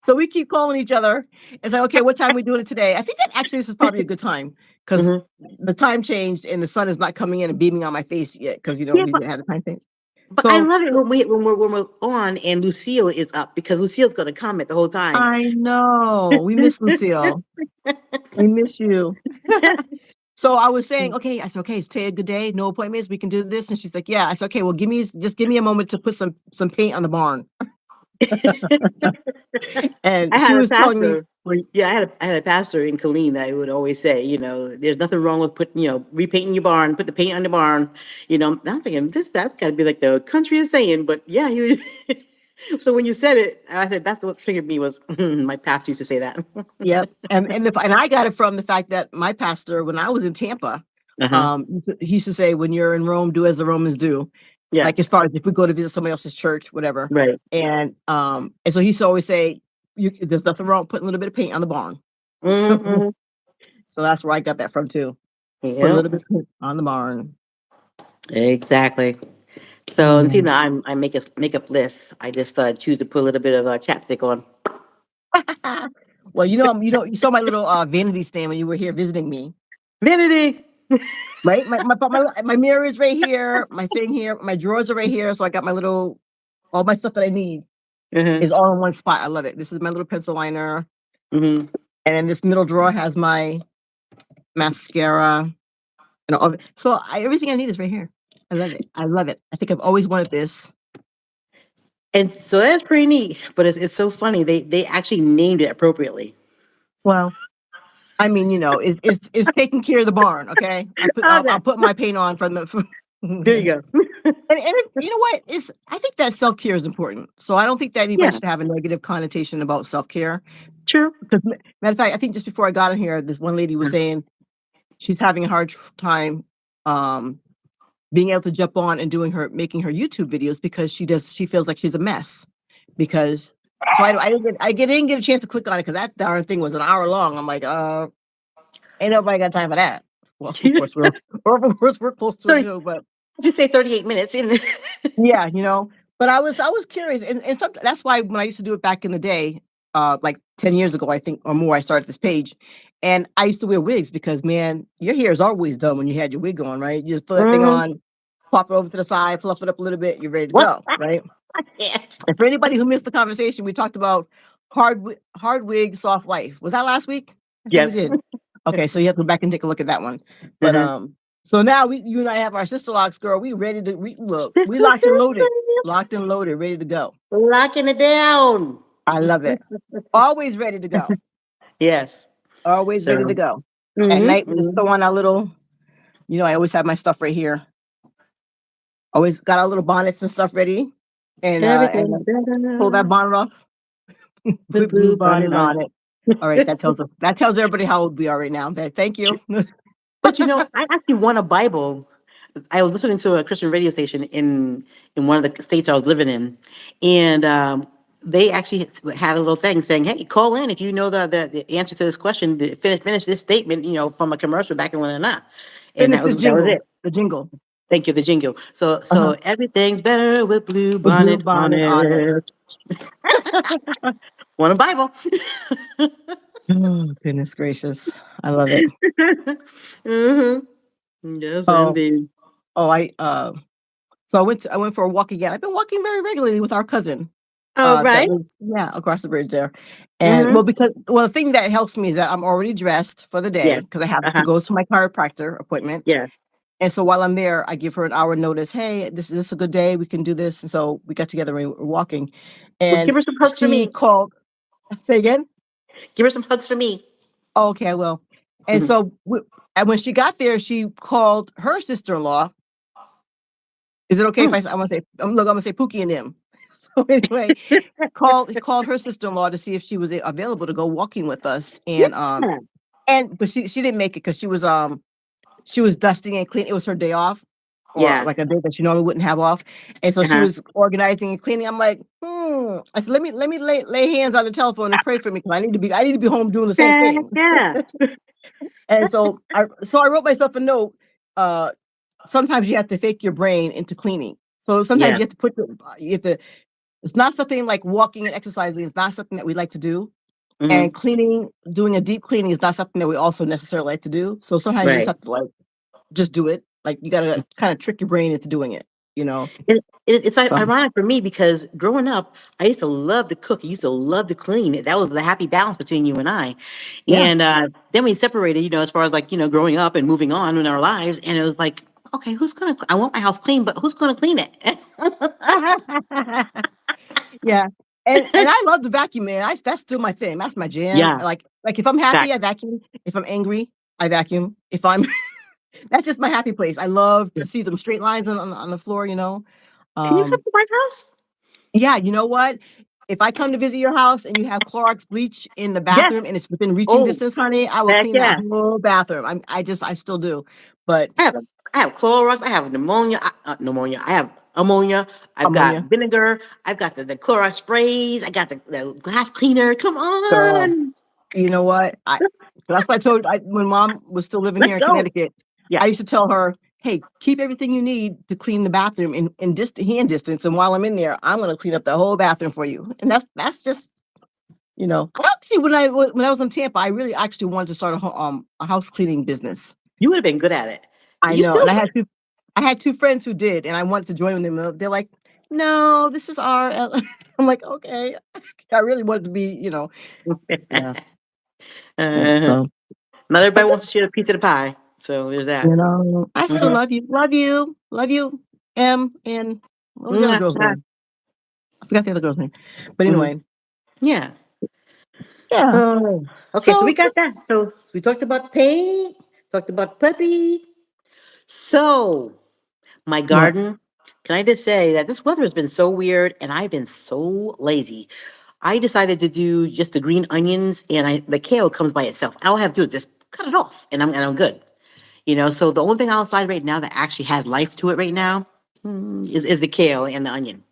So we keep calling each other and say, okay, what time are we doing it today? I think that actually this is probably a good time because Mhm. the time changed and the sun is not coming in and beaming on my face yet because Yeah, we didn't have the time change. but I So love it when we're on and Lucille is up because Lucille's gonna comment the whole time. I know we miss Lucille. We miss you. So I was saying, okay, I said, okay, is today a good day? No appointments. We can do this. And she's like, yeah. I said, okay, well, give me a moment to put some paint on the barn. And I she had a was telling me, pastor. Yeah, I had a pastor in Killeen that would always say, there's nothing wrong with putting, repainting your barn, put the paint on the barn. I'm thinking that's got to be like the country is saying, but yeah, you. So when you said it, I said that's what triggered me was my pastor used to say that. yep. And I got it from the fact that my pastor, when I was in Tampa, Uh-huh. he used to say, when you're in Rome, do as the Romans do. Yeah. Like as far as if we go to visit somebody else's church, whatever. Right. And so he used to always say, there's nothing wrong putting a little bit of paint on the barn. Mm-hmm. So that's where I got that from too. Put a Yeah. little bit of paint on the barn. Exactly. So and see now I make a makeup list. I just choose to put a little bit of chapstick on. Well, you saw my little vanity stand when you were here visiting me, Vanity. right? My mirror is right here, my thing here, my drawers are right here. So I got all my stuff that I need Uh-huh. is all in one spot. I love it. This is my little pencil liner, Mm-hmm. and then this middle drawer has my mascara and all. So everything I need is right here. I love it. I love it. I think I've always wanted this. And so that's pretty neat. But it's so funny. They actually named it appropriately. Well, I mean, it's taking care of the barn. Okay, I'll Okay. put my paint on from the. There you go. You know what? I think that self-care is important. So I don't think that anybody Yeah. should have a negative connotation about self-care. True. Because matter of fact, I think just before I got in here, this one lady was saying she's having a hard time being able to jump on and making her YouTube videos because she feels like she's a mess. Because so I didn't get a chance to click on it because that darn thing was an hour long. I'm like, ain't nobody got time for that. Well, of course we're close to it too, but You say 38 minutes in. yeah, but I was curious, and that's why when I used to do it back in the day, like 10 years ago, I think or more, I started this page, and I used to wear wigs because man, your hair is always done when you had your wig on, right? You just put that thing Mhm. on, pop it over to the side, fluff it up a little bit, you're ready to What? go, right? I can't. And for anybody who missed the conversation, we talked about hard wig, soft life. Was that last week? I think we Yes. did. Okay, so you have to go back and take a look at that one. But Uh-huh. so now you and I have our sister locks, girl. We ready to look. We Sister, locked and sister. loaded, ready to go. Locking it down. I love it. Always ready to go. Yes. Always ready to So. go. At night, we just Mm-hmm. throw on our little. I always have my stuff right here. Always got our little bonnets and stuff ready, and Everything pull that better. bonnet off. The Put blue blue bonnet bonnet on. on it. All right, that tells everybody how old we are right now. Thank you. But I actually won a Bible. I was listening to a Christian radio station in one of the states I was living in, and they actually had a little thing saying, "Hey, call in if you know the answer to this question. Finish this statement, from a commercial back in when they're not." And Finish that this was jingle. it. The jingle. Thank you, the jingle. So Uh-huh. everything's better with blue The blue bonnet on bonnet on it. it. Want a Bible? Oh, goodness gracious. I love it. Hmm. Yes, Oh, indeed. I so I went for a walk again. I've been walking very regularly with our cousin. All That right. lives across the bridge there. And Mm-hmm. the thing that helps me is that I'm already dressed for the day Yes. because I have to Uh-huh. go to my chiropractor appointment. Yes. And so while I'm there, I give her an hour notice. Hey, this is a good day. We can do this. And so we got together and we were walking. Well, give And her some hugs for she me. called. Say again. Give her some hugs for me. Oh, okay, I will. And Mhm. so and when she got there, she called her sister-in-law. Is it okay if Mm. I want to say, look, I'm going to say Pookie and them. So anyway, called her sister-in-law to see if she was available to go walking with us, and but she didn't make it because she was dusting and cleaning. It was her day off, or Yeah. like a day that she normally wouldn't have off, and so she Uh-huh. was organizing and cleaning. I'm like, I said, let me lay hands on the telephone and pray for me because I need to be home doing the same Heck thing. yeah. And so I wrote myself a note. Uh, Sometimes you have to fake your brain into cleaning. So sometimes Yeah. you have to you have to. It's not something like walking and exercising. It's not something that we like to do. And Hmm. cleaning, doing a deep cleaning is not something that we also necessarily like to do. So sometimes you just Right. have to like just do it. Like you gotta kind of trick your brain into doing it, you know. It's So ironic for me because growing up, I used to love to cook. I used to love to clean. That was the happy balance between you and I. yeah. And then we separated, as far as like, growing up and moving on in our lives. And it was like, okay, I want my house clean, but who's going to clean it? Yeah. And I love the vacuum, man. That's still my thing. That's my jam. Yeah, Like if I'm happy, I facts. vacuum. If I'm angry, I vacuum. If I'm that's just my happy place. I love to see them straight lines on the floor, you know. Can you come Um to my house? yeah, you know what? If I come to visit your house and you have Clorox bleach in the bathroom Yes. and it's within reaching Oh, distance, honey, I will heck clean that yeah. whole bathroom. I still do. But I have I have Clorox. I have pneumonia. Pneumonia. I have ammonia. I've got ammonia, vinegar. I've got the Clorox sprays. I got the glass cleaner. Come girl. on, You know what? That's why I told when mom was still living let's here in go. Connecticut, Yeah. I used to tell her, "Hey, keep everything you need to clean the bathroom in hand distance, and while I'm in there, I'm gonna clean up the whole bathroom for you." And that's just, you know. Actually, when I was in Tampa, I really actually wanted to start a house cleaning business. You would have been good at it. I You know, still and would. I had two friends who did, and I wanted to join them. They're like, "No, this is our." I'm like, "Okay." I really wanted to be, yeah. Yeah. Uh, So, not but everybody this wants to share a piece of the pie. So there's that. You know, I still Mhm. love you. Love you. Love you. And what was the other Mwah, girl's mwah. name? I forgot the other girl's name. But Mhm. anyway, Yeah. yeah. Oh, okay. So we So got this that. So we talked about paint, talked about puppy. So my what? garden. Can I just say that this weather has been so weird and I've been so lazy. I decided to do just the green onions and the kale comes by itself. All I have to do is just cut it off and I'm good. So the only thing outside right now that actually has life to it right now is the kale and the onion.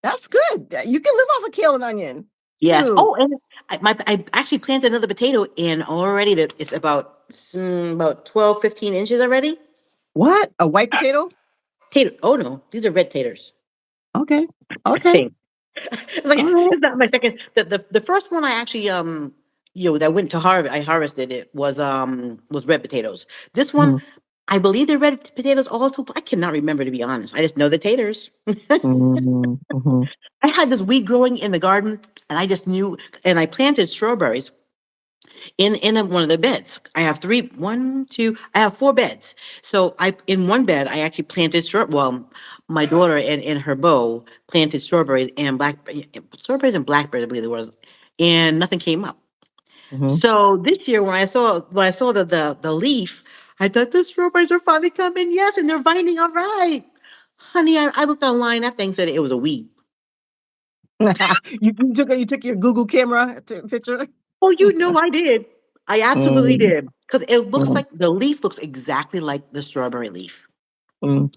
That's good. You can live off a kale and onion. Yes. Shoot. Oh, and I actually planted another potato and already that it's about 12, 15 inches already. What? A white potato? Tater. Oh no, these are red taters. Okay. I Okay. think. It's like All right. it's not my second. The first one I actually that went to harvest. I harvested it was red potatoes. This one, Mhm, I believe they're red potatoes also, but I cannot remember to be honest. I just know the taters. mhm, mhm, I had this weed growing in the garden, and I just knew. And I planted strawberries one of the beds. I have three, one, two. I have four beds. So I in one bed I actually planted my daughter and her beau planted strawberries and blackberries, I believe it was, and nothing came up. mhm. So this year when I saw the leaf, I thought the strawberries are finally coming. Yes, and they're vining all right. Honey, I looked online. That thing said it was a weed. You took your Google camera picture. Oh, I did. I absolutely Mm, did. Because it looks mm, like the leaf looks exactly like the strawberry leaf. mm.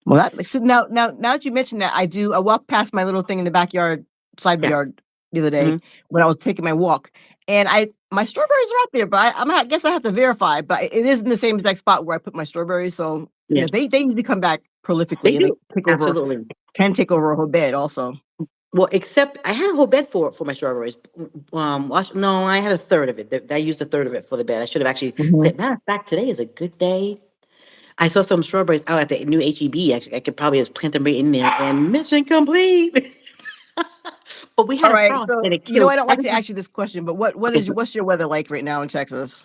Well, so now that you mentioned that, I walked past my little thing in the backyard, side Yeah. yard the other day Hmm. when I was taking my walk, and my strawberries are out there, but I guess I have to verify, but it is in the same exact spot where I put my strawberries, so Yeah. they usually come back They prolifically and they do. Absolutely. take over a whole bed also. Well, except I had a whole bed for my strawberries. No, I had a third of it. I used a third of it for the bed. I should have actually Mhm. Matter of fact, today is a good day. I saw some strawberries out at the new HEB. Actually, I could probably just plant them right in there and mission complete. But we All had a right, frost so and it you know killed I don't like to everything. ask you this question, but Okay, good. what's your weather like right now in Texas?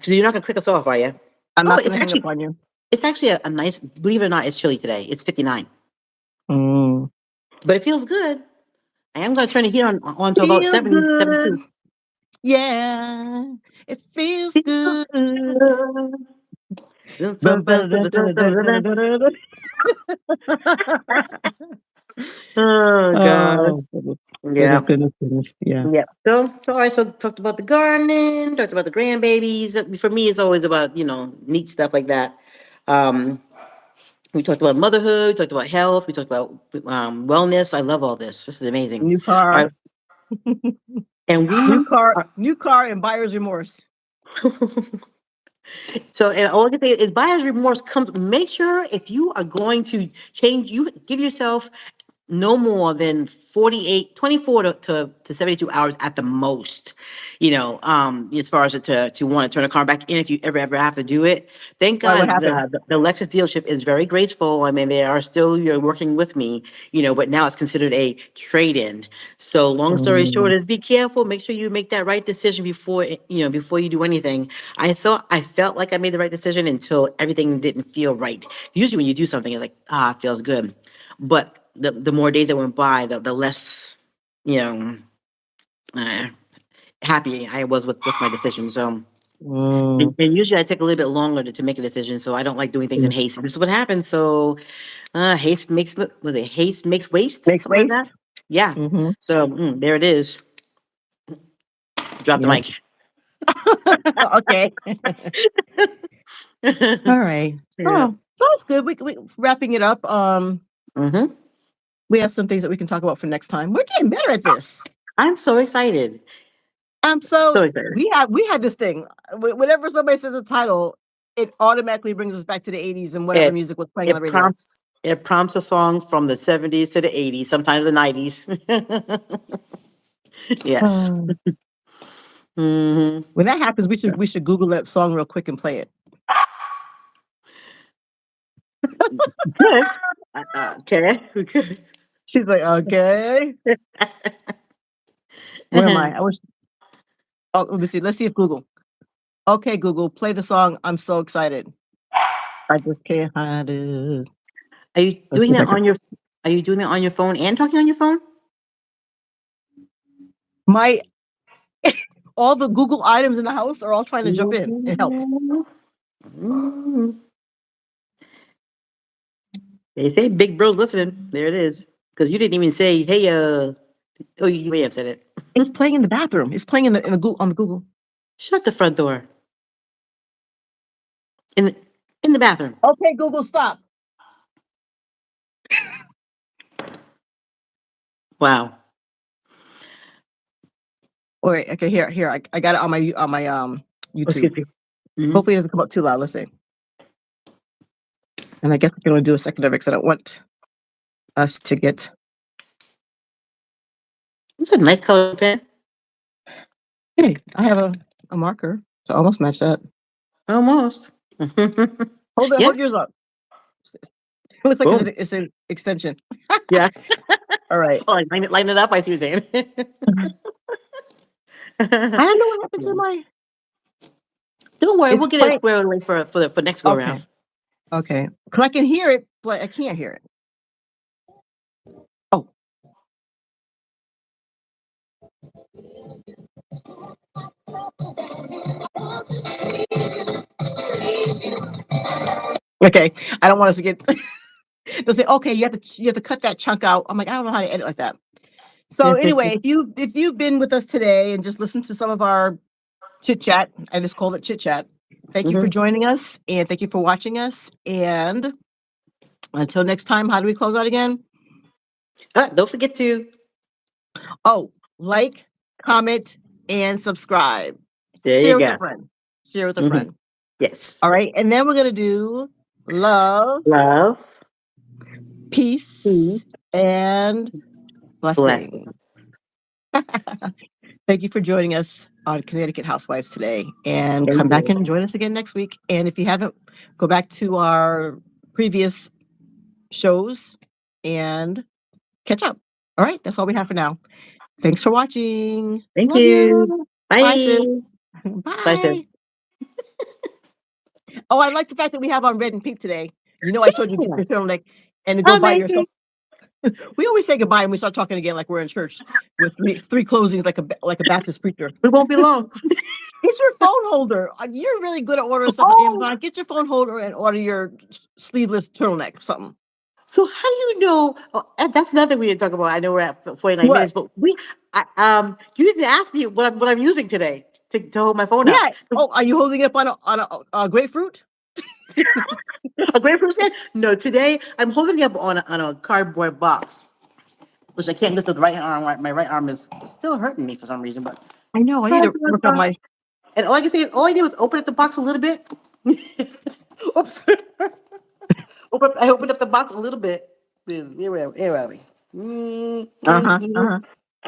So you're not gonna click us off, are you? I'm Oh, not gonna hang up on you. it's actually a nice. Believe it or not, it's chilly today. It's 59, Mm. but it feels good. I am gonna turn the heat on to about Feels 70, good. 72. Yeah, it feels Feels good. good. Bum, ba-da-da-da-da-da-da-da-da. Oh gosh. Oh, goodness, Yeah. goodness. Yeah. Yeah. So all right. So talked about the gardening, talked about the grandbabies. For me, it's always about neat stuff like that. Um, we talked about motherhood. Talked about health. We talked about wellness. I love all this. This is amazing. New All car, right, and we are. new car, and buyer's remorse. So, and all I can say is buyer's remorse comes. Make sure if you are going to change, you give yourself no more than 24 to 72 hours at the most, as far as to want to turn a car back in if you ever have to do it. Thank Why? What God happened? the Lexus dealership is very graceful. I mean, they are still working with me, but now it's considered a trade-in. So long story short is be careful, make sure you make that right decision before you do anything. I felt like I made the right decision until everything didn't feel right. Usually when you do something, it's like, it feels good. But the more days that went by, the less, you know, uh, happy I was with my decision. So, and usually I take a little bit longer to make a decision. So I don't like doing things in haste. This is what happens. So, haste makes waste, Makes something like that. waste. Yeah. Mm-hmm. So there it is. Drop the Yep. mic. Okay. All right. Yeah. Oh, sounds good. We wrapping it up. Mm-hmm. We have some things that we can talk about for next time. We're getting better at this. I'm so excited. So So excited. we had this thing. Whenever somebody says a title, it automatically brings us back to the 80s and whatever It music was playing on the it radio. prompts a song from the 70s to the 80s, sometimes the 90s. Yes. Hmm. When that happens, we should Google that song real quick and play it. Good. Okay. We could. She's like, okay. Where am I? I wish. Oh, let me see. Let's see if Google. Okay, Google, play the song. I'm so excited. I just can't hide it. Are you Let's doing see if I that can. on your Are you doing that on your phone and talking on your phone? My all the Google items in the house are all trying to jump in and help. Mhm. They say Big Bro's listening. There it is. Because you didn't even say, "Hey, oh, you may have said it. It's playing in the bathroom. It's playing in the Google on the Google. Shut the front door. In the in the bathroom. Okay, Google, stop. Wow. All right, okay, here. I got it on my YouTube. Excuse me. Mhm. Hopefully it doesn't come up too loud. Let's see. And I guess I can only do a second of it because I don't want us to get. It's a nice color pen. Hey, I have a marker to almost match that. Almost. Hold Yeah. yours up. It looks like Boom. it's an extension. Yeah. All right. Oh, like line it up. I see what you're saying. I don't know what happened to my. Don't worry, It's we'll get it playing. squared away for next go Okay. around. Okay. Because I can hear it, but I can't hear it. Oh. Okay. I don't want us to get. They'll say, okay, you have to cut that chunk out. I'm like, I don't know how to edit like that. So anyway, if you've been with us today and just listened to some of our chit chat, I just called it chit chat. Thank you for joining us and thank you for watching us. And until next time, how do we close out again? Don't forget to Like, comment, and subscribe. there Share you with go. a friend. Share with a friend. Yes. All right. And then we're gonna do love, Love, peace, peace, and blessings. blessings. Thank you for joining us on Connecticut Housewives today. And Thank come back you. and join us again next week. And if you haven't, go back to our previous shows and catch up. All right, that's all we have for now. Thanks for watching. Thank Love you. you. Bye. Bye, sis. Bye, sis. Bye. Oh, I like the fact that we have on red and pink today. You know, I told you to get your turtleneck and to go buy yourself. We always say goodbye and we start talking again like we're in church with three closings like a Baptist preacher. We won't be long. Get your phone holder. You're really good at ordering stuff on Amazon. Get your phone holder and order your sleeveless turtleneck or something. So how do you know? Oh, and that's another thing we didn't talk about. I know we're at 49 What? minutes, but you didn't ask me what I'm using today to hold my phone up. Yeah. Oh, are you holding it up on a grapefruit? A grapefruit stand? No, today I'm holding it up on a cardboard box, which I can't lift with the right arm. My right arm is still hurting me for some reason, but I know. I need to cardboard work on box. my. And all I did was open up the box a little bit. Oops. I opened up the box a little bit. Where are we? Uh-huh.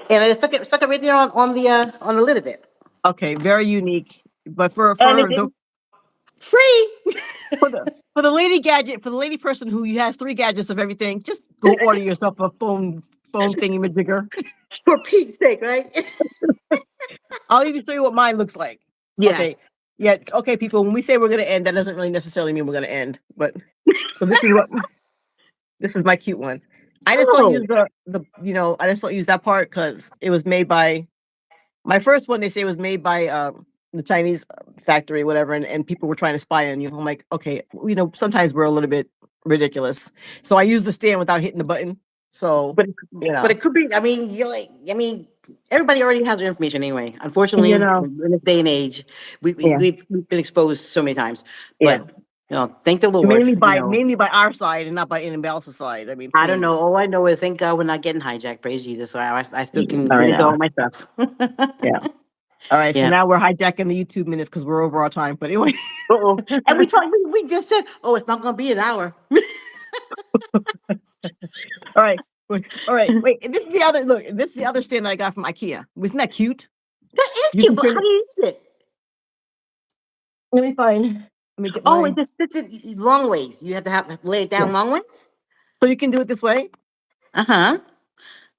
And I stuck it right there on the lid of it. Okay, very unique. But for And it for the didn't free for the lady gadget, for the lady person who has 3 gadgets of everything, just go order yourself a phone thingy-majigger. for Pete's sake, right? I'll even show you what mine looks like. Yeah. Okay. Yeah. Okay, people. When we say we're gonna end, that doesn't really necessarily mean we're gonna end. But so this is my cute one. I just don't use I just don't use that part because it was made by my first one. They say was made by the Chinese factory, whatever, and people were trying to spy on you. I'm like, okay, sometimes we're a little bit ridiculous. So I use the stand without hitting the button. So But it could be. Everybody already has their information anyway. Unfortunately, you know, in this day and age, yeah, we've been exposed so many times. yeah. But thank the Lord. Mainly by our side and not by anybody else's side. I mean, I don't know. please. All I know is thank God we're not getting hijacked. Praise Jesus. So I still can I get into know. all my stuff. Yeah. All right. So Yeah. now we're hijacking the YouTube minutes because we're over our time. But anyway. Uh-oh. And we just said, oh, it's not going to be an hour. All right. All right. Wait. This is the other look. This is the other stand that I got from IKEA. Wasn't that cute? That is You cute, can but turn how it. do you use it? Let me find. Let me get Oh, my. it just sits it long ways. You have to lay it down Yeah. long ways? So you can do it this way, Uh-huh.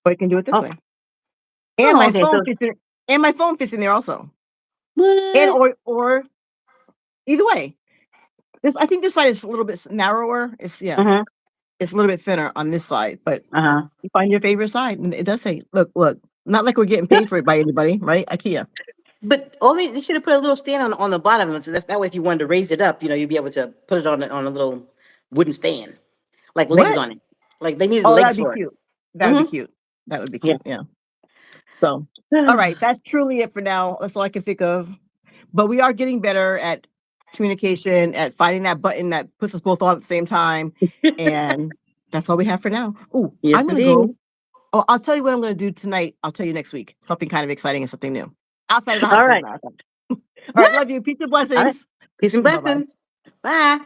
or you can do it this Oh, way. And oh, my okay. phone So, fits in. And my phone fits in there also. And what? or either way. I think this side is a little bit narrower. It's Uh-huh. it's a little bit thinner on this side, but Uh-huh. you find your favorite side, and it does say, look. Not like we're getting paid for it by anybody, right? IKEA. But only they should have put a little stand on the bottom of it. So that way, if you wanted to raise it up, you'd be able to put it on a little wooden stand, like legs What? on it. Like they needed Oh, legs that'd be for it. cute. That would be Mm-hmm. cute. That would be Yeah. cute. Yeah. So, all right, that's truly it for now. That's all I can think of. But we are getting better at communication, at finding that button that puts us both on at the same time, and that's all we have for now. Oh, Yes, I'm gonna indeed. go. Oh, I'll tell you what I'm gonna do tonight. I'll tell you next week. Something kind of exciting and something new outside of the All house. right. All right, What? love you. Peace and All right. blessings. Peace and Bye bye. blessings. Bye.